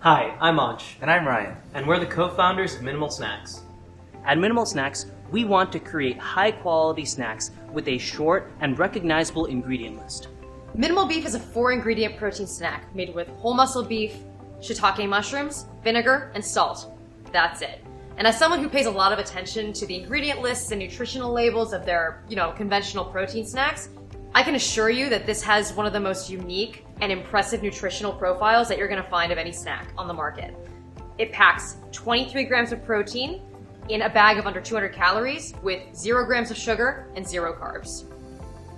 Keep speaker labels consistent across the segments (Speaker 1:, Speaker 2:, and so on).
Speaker 1: Hi, I'm Ansh,
Speaker 2: And I'm Ryan.
Speaker 1: and we're the co-founders of Minimal Snacks.
Speaker 3: At Minimal Snacks, we want to create high-quality snacks with a short and recognizable ingredient list.
Speaker 4: Minimal Beef is a 4-ingredient protein snack made with whole muscle beef, shiitake mushrooms, vinegar, and salt. That's it. And as someone who pays a lot of attention to the ingredient lists and nutritional labels of their, conventional protein snacks, I can assure you that this has one of the most unique and impressive nutritional profiles that you're going to find of any snack on the market. It packs 23 grams of protein in a bag of under 200 calories with 0 grams of sugar and 0 carbs.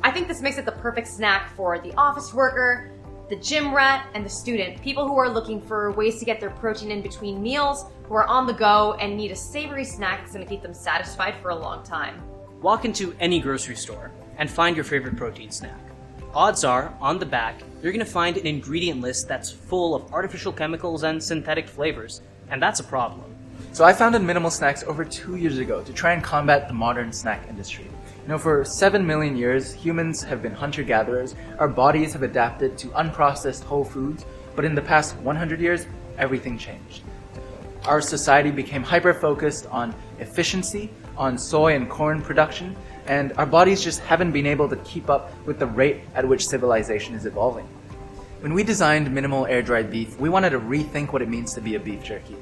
Speaker 4: I think this makes it the perfect snack for the office worker, the gym rat, and the student, people who are looking for ways to get their protein in between meals, who are on the go and need a savory snack that's going to keep them satisfied for a long time.
Speaker 3: Walk into any grocery store and find your favorite protein snack. Odds are, on the back, you're going to find an ingredient list that's full of artificial chemicals and synthetic flavors, and that's a problem.
Speaker 2: So I founded Minimal Snacks over 2 years ago to try and combat the modern snack industry. For 7 million years, humans have been hunter-gatherers. Our bodies have adapted to unprocessed whole foods, but in the past 100 years, everything changed. Our society became hyper-focused on efficiency, on soy and corn production, and our bodies just haven't been able to keep up with the rate at which civilization is evolving. When we designed minimal air-dried beef, we wanted to rethink what it means to be a beef jerky.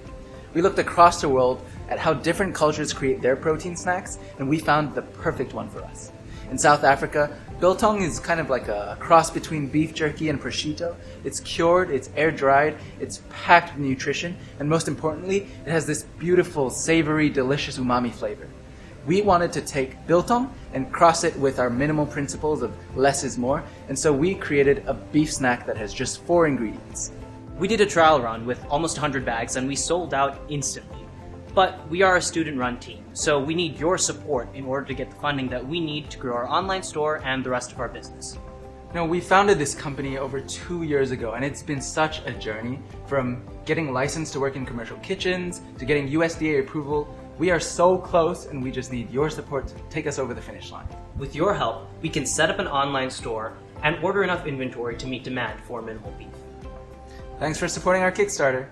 Speaker 2: We looked across the world at how different cultures create their protein snacks, and we found the perfect one for us. In South Africa, biltong is kind of like a cross between beef jerky and prosciutto. It's cured, it's air-dried, it's packed with nutrition, and most importantly, it has this beautiful, savory, delicious umami flavor. We wanted to take biltong and cross it with our minimal principles of less is more, and so we created a beef snack that has just 4 ingredients.
Speaker 3: We did a trial run with almost 100 bags and we sold out instantly. But we are a student-run team, so we need your support in order to get the funding that we need to grow our online store and the rest of our business.
Speaker 2: We founded this company over 2 years ago, and it's been such a journey from getting licensed to work in commercial kitchens to getting USDA approval. We are so close, and we just need your support to take us over the finish line.
Speaker 1: With your help, we can set up an online store and order enough inventory to meet demand for Minimal Beef.
Speaker 2: Thanks for supporting our Kickstarter.